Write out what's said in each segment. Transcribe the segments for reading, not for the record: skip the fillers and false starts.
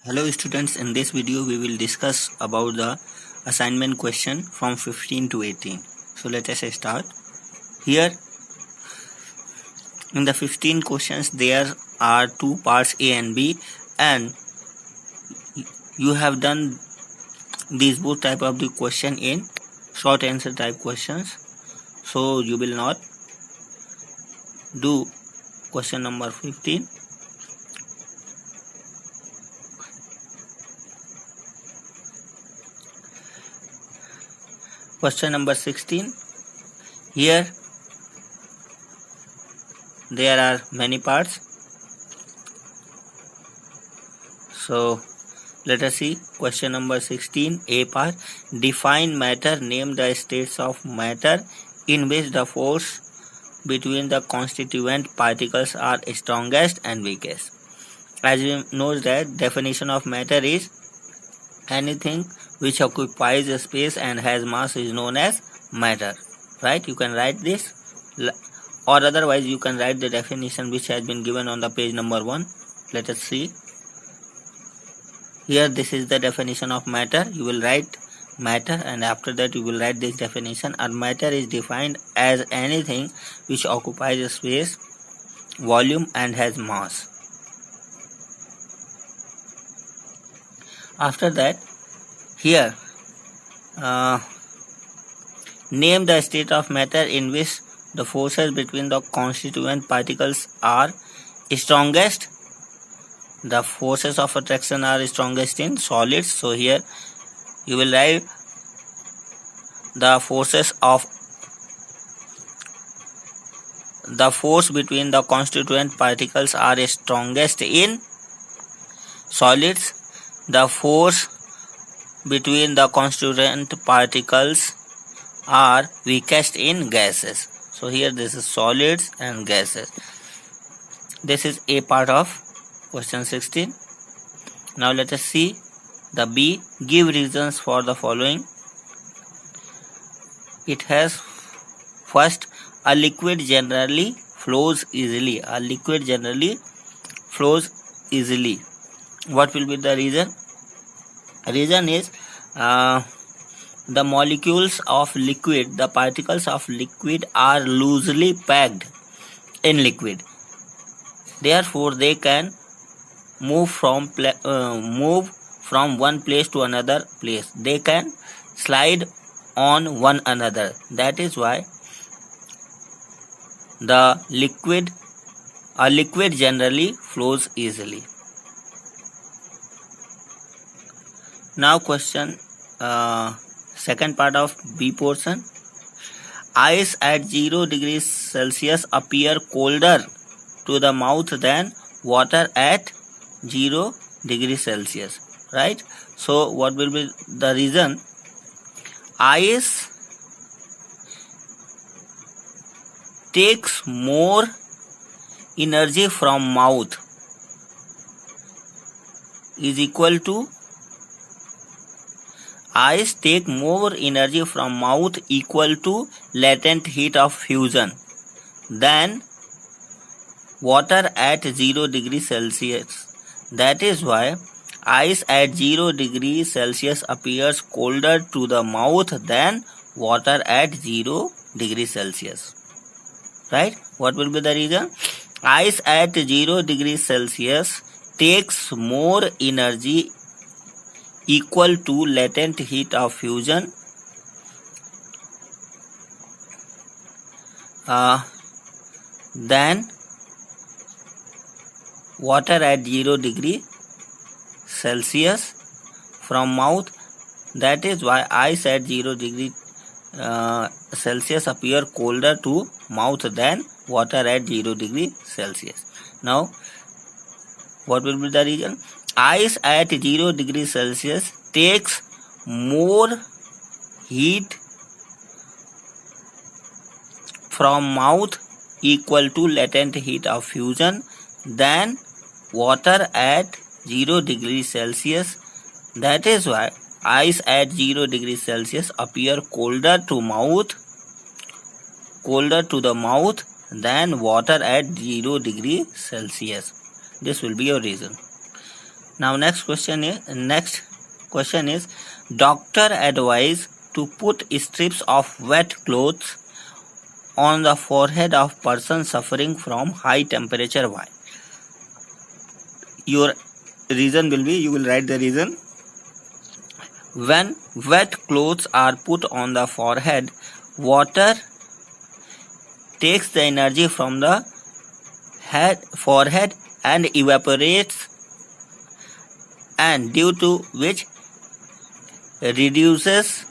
Hello students, in this video we will discuss about the assignment question from 15 to 18. So let us start. Here in the 15 questions there are two parts A and B, and you have done these both type of the question in short answer type questions. So you will not do question number 15. Question number 16. Here there are many parts. So let us see question number 16. A part. Define matter. Name the states of matter in which the force between the constituent particles are strongest and weakest. As we know that definition of matter is anything which occupies a space and has mass is known as matter, right? You can write this, or otherwise you can write the definition which has been given on the page number 1. Let us see. Here this is the definition of matter. You will write matter and after that you will write this definition. And matter is defined as anything which occupies a space, volume and has mass. After that, here name the state of matter in which the forces between the constituent particles are strongest. The forces of attraction are strongest in solids. So here you will write the force between the constituent particles are strongest in solids. The force between the constituent particles are weakest in gases. So here this is solids and gases. This is A part of question 16. Now let us see the B. Give reasons for the following. It has first, a liquid generally flows easily. A liquid generally flows easily. What will be the reason? Reason is the molecules of liquid, the particles of liquid are loosely packed in liquid. Therefore, they can move from one place to another place. They can slide on one another. That is why a liquid generally flows easily. Now question second part of B portion. Ice at 0 degrees Celsius appear colder to the mouth than water at 0 degrees Celsius, right? So what will be the reason? Ice takes more energy from mouth is equal to ice take more energy from mouth equal to latent heat of fusion than water at 0 degrees Celsius. That is why ice at 0 degrees Celsius appears colder to the mouth than water at 0 degrees Celsius. Right? What will be the reason? Ice at 0 degrees Celsius takes more energy equal to latent heat of fusion than water at 0 degree Celsius from mouth. That is why ice at 0 degree Celsius appear colder to mouth than water at 0 degree Celsius. Now, what will be the reason? Ice at 0 degrees Celsius takes more heat from mouth equal to latent heat of fusion than water at 0 degrees Celsius. That is why ice at 0 degrees Celsius appear colder to the mouth than water at 0 degree Celsius. This will be your reason. Now next question is doctor advise to put strips of wet clothes on the forehead of person suffering from high temperature. Why? Your reason will be, you will write the reason. When wet clothes are put on the forehead, water takes the energy from the forehead and evaporates, and due to which reduces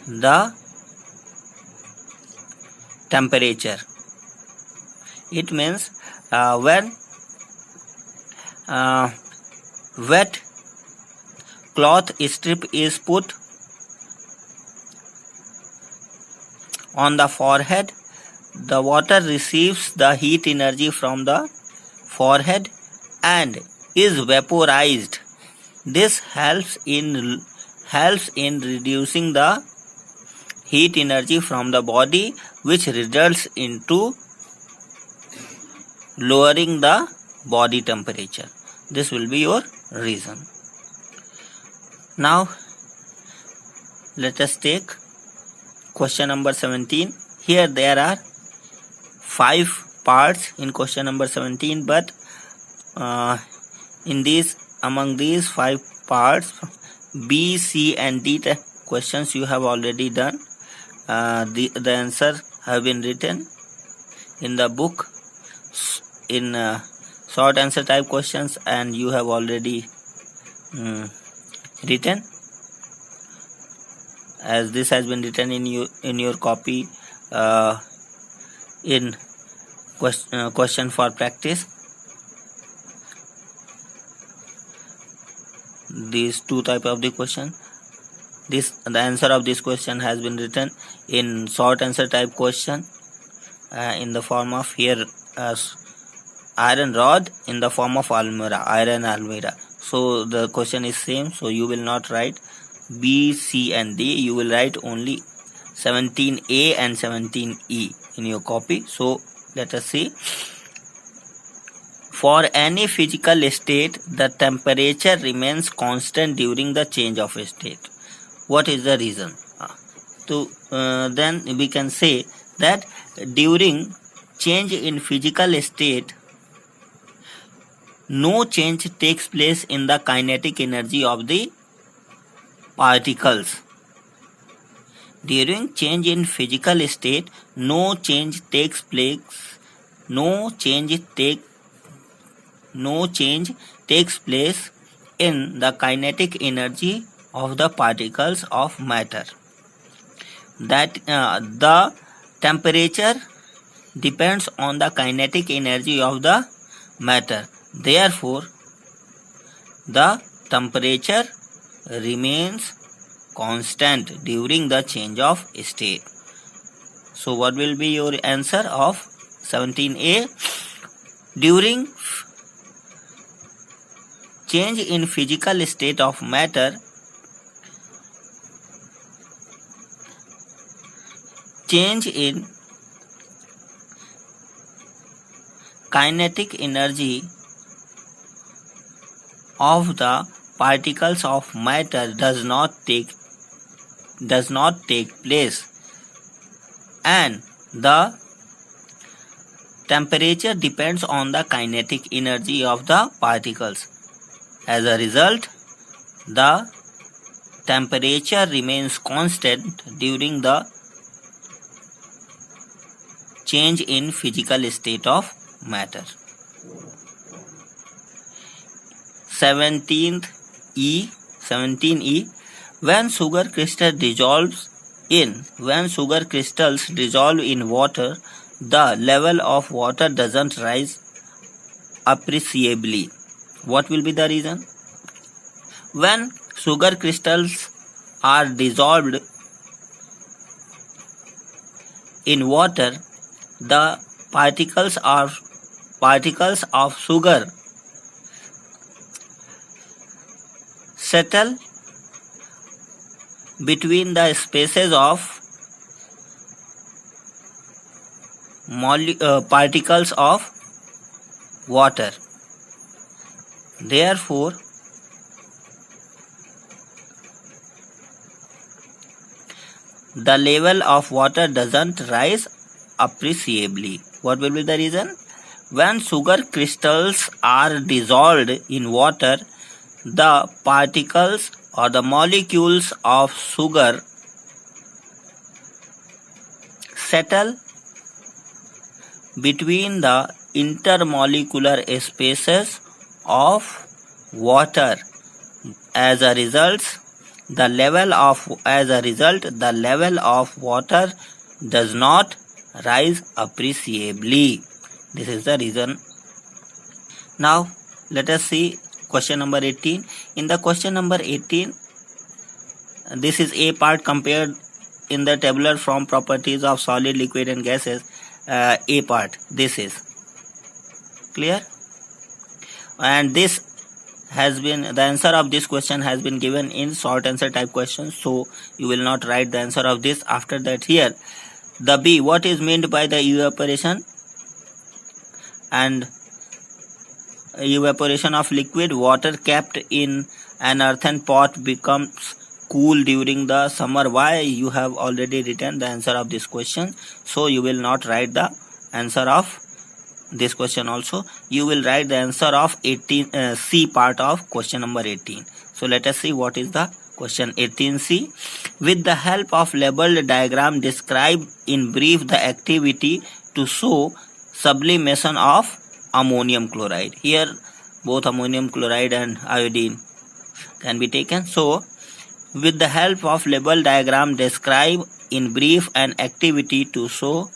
the temperature. It means when wet cloth strip is put on the forehead, the water receives the heat energy from the forehead and is vaporized. This helps in reducing the heat energy from the body, which results into lowering the body temperature. This will be your reason. Now let us take question number 17. Here there are 5 parts in question number 17, but among these 5 parts, B, C and D questions you have already done. The answer have been written in the book in short answer type questions, and you have already written, as this has been written in your copy in question for practice. These 2 type of the question. The answer of this question has been written in short answer type question in the form of here iron rod in the form of almirah, iron almirah. So the question is same. So you will not write B, C and D. You will write only 17A and 17E in your copy. So let us see. For any physical state, the temperature remains constant during the change of state. What is the reason? Then we can say that during change in physical state, no change takes place in the kinetic energy of the particles. During change in physical state, no change takes place in the kinetic energy of the particles of matter. That the temperature depends on the kinetic energy of the matter. Therefore, the temperature remains constant during the change of state. So what will be your answer of 17A? During change in physical state of matter, change in kinetic energy of the particles of matter does not take place, and the temperature depends on the kinetic energy of the particles. As a result, the temperature remains constant during the change in physical state of matter. 17E. When sugar crystals dissolve in water, the level of water doesn't rise appreciably. What will be the reason? When sugar crystals are dissolved in water, the particles of sugar settle between the spaces of particles of water. Therefore, the level of water doesn't rise appreciably. What will be the reason? When sugar crystals are dissolved in water, the particles or the molecules of sugar settle between the intermolecular spaces of water. As a result, the level of water does not rise appreciably. This is the reason. Now let us see question number 18. In the question number 18, this is A part compared in the tabular form properties of solid, liquid and gases. A part, this is clear, and this has been, the answer of this question has been given in short answer type questions, so you will not write the answer of this. After that, here the B, what is meant by the evaporation? And evaporation of liquid water kept in an earthen pot becomes cool during the summer. Why? You have already written the answer of this question, so you will not write the answer of this question also. You will write the answer of 18 C part of question number 18. So let us see what is the question 18C. With the help of labeled diagram, describe in brief the activity to show sublimation of ammonium chloride. Here both ammonium chloride and iodine can be taken. So with the help of label diagram, describe in brief an activity to show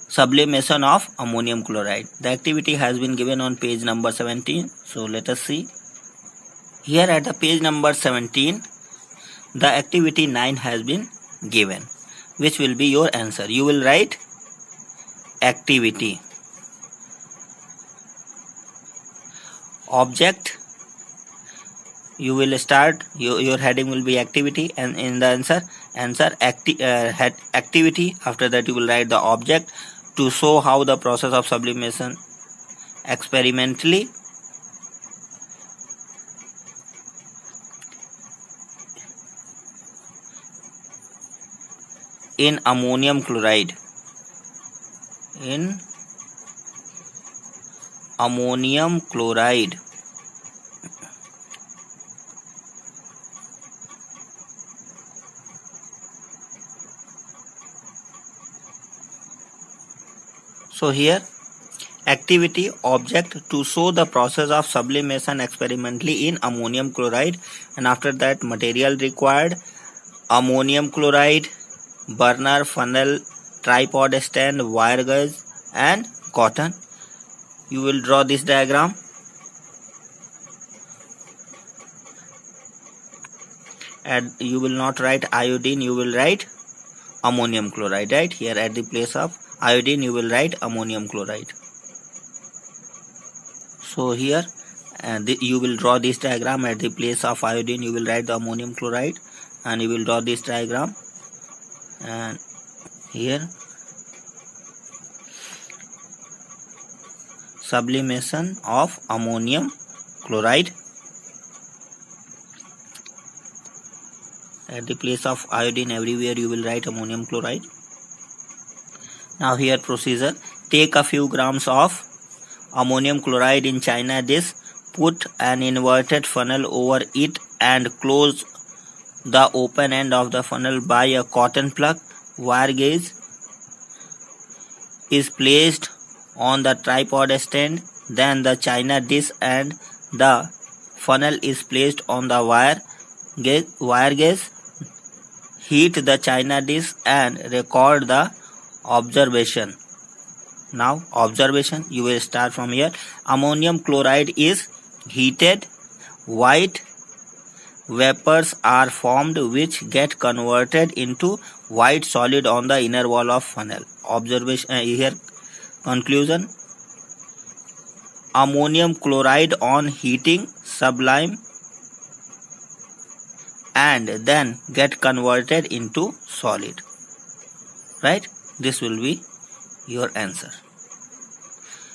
sublimation of ammonium chloride. The activity has been given on page number 17. So let us see. Here at the page number 17, the activity 9 has been given, which will be your answer. You will write activity. Object, you will start, your heading will be activity, and in the answer activity. After that you will write the object to show how the process of sublimation experimentally in ammonium chloride. So here activity, object to show the process of sublimation experimentally in ammonium chloride, and after that material required: ammonium chloride, burner, funnel, tripod stand, wire gauge and cotton. You will draw this diagram. And you will not write iodine, you will write ammonium chloride, right? Here at the place of iodine you will write ammonium chloride. So here you will draw this diagram. At the place of iodine you will write the ammonium chloride, and you will draw this diagram. And here sublimation of ammonium chloride. At the place of iodine everywhere you will write ammonium chloride. Now here procedure: take a few grams of ammonium chloride in china dish, put an inverted funnel over it and close the open end of the funnel by a cotton plug. Wire gauge is placed on the tripod stand, then the china dish and the funnel is placed on the wire gauge. Heat the china dish and record the observation. Now observation, you will start from here. Ammonium chloride is heated, white vapors are formed which get converted into white solid on the inner wall of funnel. Observation here conclusion: ammonium chloride on heating sublime and then get converted into solid, right? This will be your answer.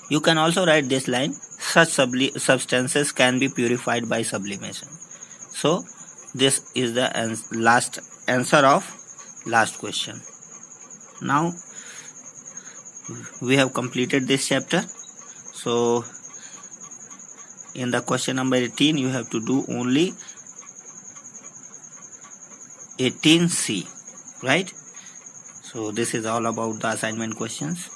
You can also write this line: such substances can be purified by sublimation. So this is the last answer of last question. Now we have completed this chapter. So in the question number 18 you have to do only 18C, right? So this is all about the assignment questions.